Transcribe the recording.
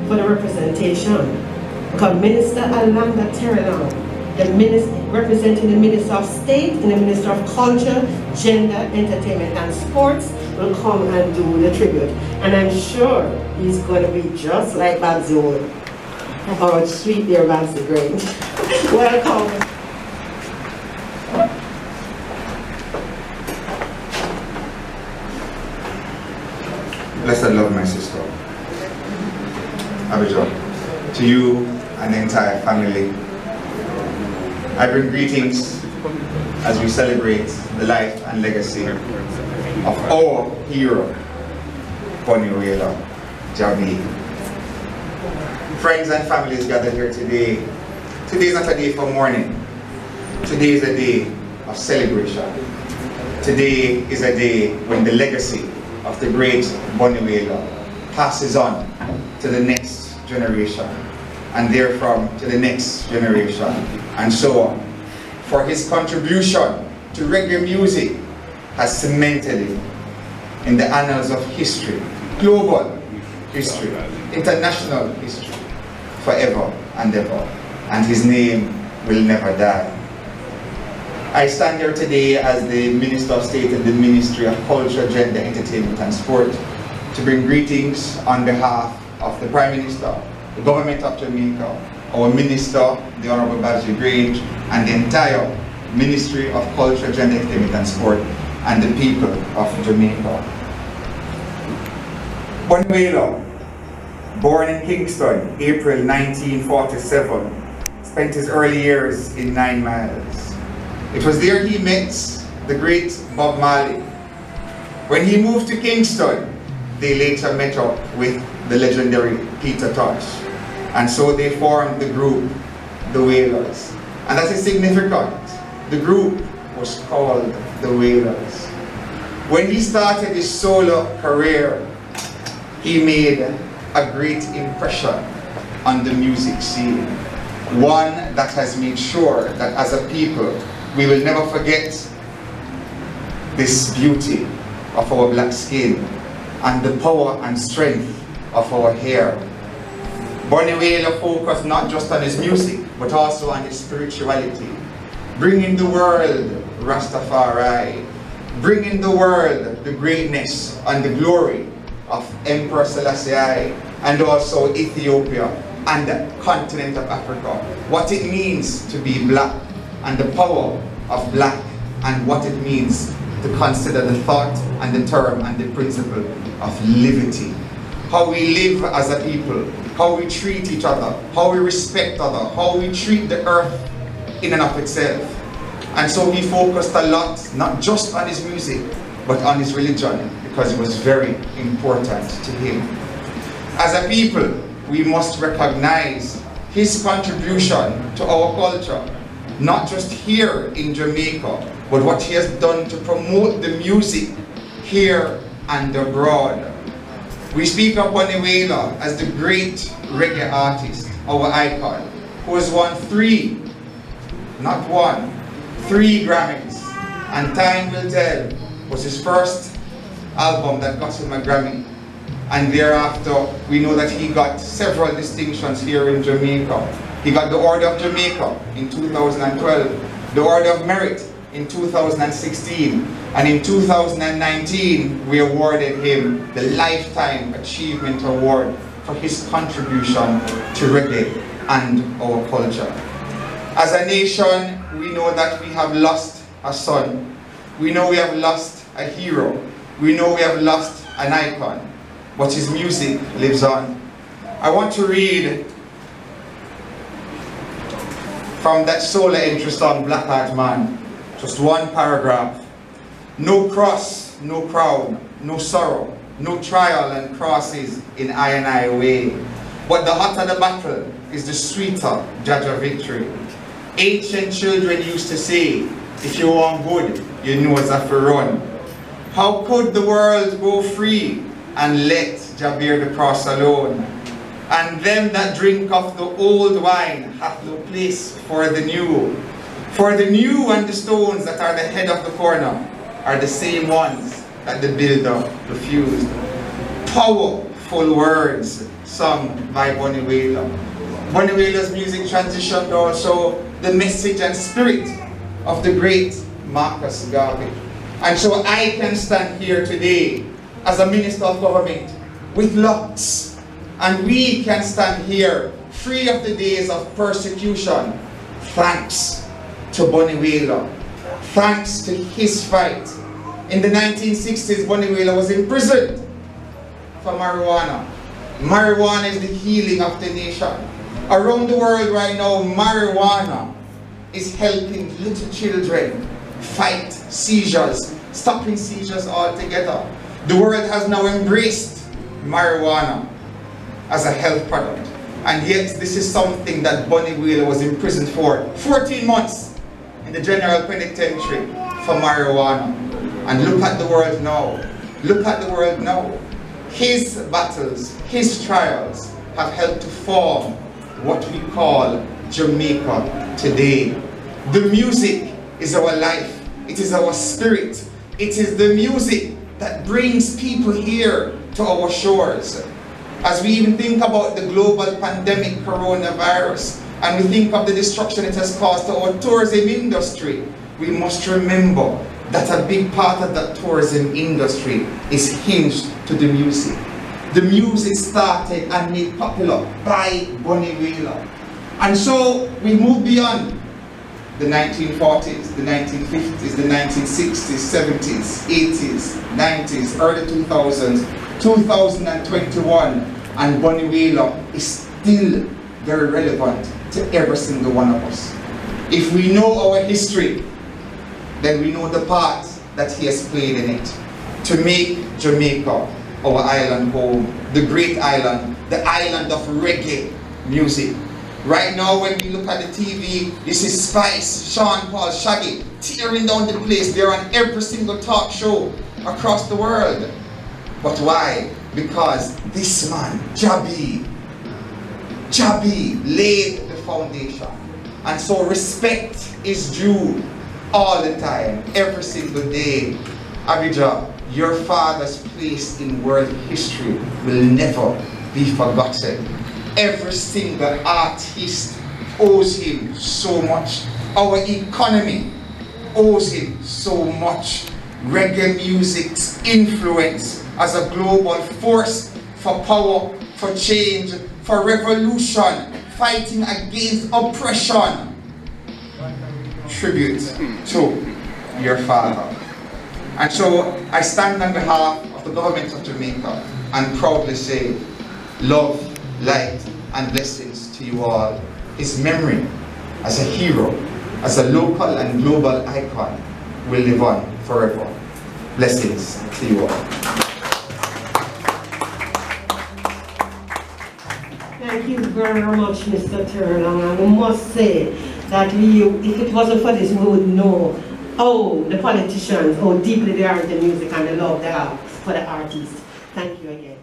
for the representation. Because Minister Alando Terrelonge, the minister representing the Minister of State and the Minister of Culture, Gender, Entertainment and Sports, will come and do the tribute. And I'm sure he's going to be just like Babs old. Oh, sweet dear Babs the Great. Welcome. Blessed love, my sister. Abijah, to you and the entire family, I bring greetings as we celebrate the life and legacy of our hero, Bunny Wailer, Jah Bunny. Friends and families gathered here today. Today is not a day for mourning. Today is a day of celebration. Today is a day when the legacy of the great Bunny Wailer passes on to the next generation, and therefrom to the next generation, and so on. For his contribution to reggae music has cemented it in the annals of history, global history, international history, forever and ever, and his name will never die. I stand here today as the Minister of State in the Ministry of Culture, Gender, Entertainment and Sport to bring greetings on behalf of the Prime Minister, the Government of Jamaica, our Minister, the Honorable Babs Grange, and the entire Ministry of Culture, Gender, Entertainment and Sport, and the people of Jamaica. Bunny Wailer, born in Kingston, April 1947, spent his early years in 9 Miles. It was there he met the great Bob Marley. When he moved to Kingston, they later met up with the legendary Peter Tosh. And so they formed the group, the Wailers. And that is significant. The group was called the Wailers. When he started his solo career, he made a great impression on the music scene. One that has made sure that as a people, we will never forget this beauty of our black skin and the power and strength of our hair. Bunny Wailer focused not just on his music, but also on his spirituality, bringing the world Rastafari, bringing the world the greatness and the glory of Emperor Selassie and also Ethiopia and the continent of Africa, what it means to be black and the power of black and what it means to consider the thought and the term and the principle of liberty. How we live as a people, how we treat each other, how we respect others, how we treat the earth in and of itself. And so he focused a lot, not just on his music, but on his religion, because it was very important to him. As a people, we must recognize his contribution to our culture, not just here in Jamaica, but what he has done to promote the music here and abroad. We speak of Bunny Wailer as the great reggae artist, our icon, who has won 3, not 1, 3 Grammys. And Time Will Tell was his first album that got him a Grammy. And thereafter, we know that he got several distinctions here in Jamaica. He got the Order of Jamaica in 2012, the Order of Merit in 2016, and in 2019 we awarded him the Lifetime Achievement Award for his contribution to reggae and our culture. As a nation, we know that we have lost a son. We know we have lost a hero. We know we have lost an icon, but his music lives on. I want to read from that solo entry song, Black Heart Man, just one paragraph. No cross, no crown, no sorrow, no trial and crosses in I and I way. But the hotter the battle is the sweeter judge of victory. Ancient children used to say, if you want good, you know it's a run. How could the world go free and let Jah bear the cross alone? And them that drink of the old wine have no place for the new. For the new and the stones that are the head of the corner are the same ones that the builder refused. Powerful words sung by Bunny Wailer. Bunny Wailer's music transitioned also the message and spirit of the great Marcus Garvey. And so I can stand here today as a minister of government with locks, and we can stand here free of the days of persecution, thanks to Bunny Wailer, thanks to his fight. In the 1960s, Bunny Wailer was imprisoned for marijuana. Marijuana is the healing of the nation. Around the world right now, marijuana is helping little children fight seizures, stopping seizures altogether. The world has now embraced marijuana as a health product. And yet this is something that Bunny Wailer was imprisoned for 14 months in the General Penitentiary for marijuana. And look at the world now. Look at the world now. His battles, his trials have helped to form what we call Jamaica today. The music is our life. It is our spirit. It is the music that brings people here to our shores. As we even think about the global pandemic coronavirus, and we think of the destruction it has caused to our tourism industry, we must remember that a big part of that tourism industry is hinged to the music. The music started and made popular by Bunny Wailer. And so we move beyond the 1940s, the 1950s, the 1960s, 70s, 80s, 90s, early 2000s, 2021, and Bunny Wailer is still very relevant to every single one of us. If we know our history, then we know the part that he has played in it to make Jamaica our island home, the great island, the island of reggae music. Right now when we look at the TV, this is Spice, Sean Paul, Shaggy, tearing down the place. They're on every single talk show across the world. But why? Because this man, Jah Bunny, laid the foundation. And so respect is due all the time, every single day. Abijah, your father's place in world history will never be forgotten. Every single artist owes him so much. Our economy owes him so much. Reggae music's influence as a global force for power, for change, for revolution, fighting against oppression. Tribute to your father. And so I stand on behalf of the government of Jamaica and proudly say, love, light and blessings to you all. His memory as a hero, as a local and global icon will live on forever. Blessings to you all. Thank you very much, Mr. Terrelonge. And we must say that if it wasn't for this, we would know how the politicians, how deeply they are in the music and the love they have for the artists. Thank you again.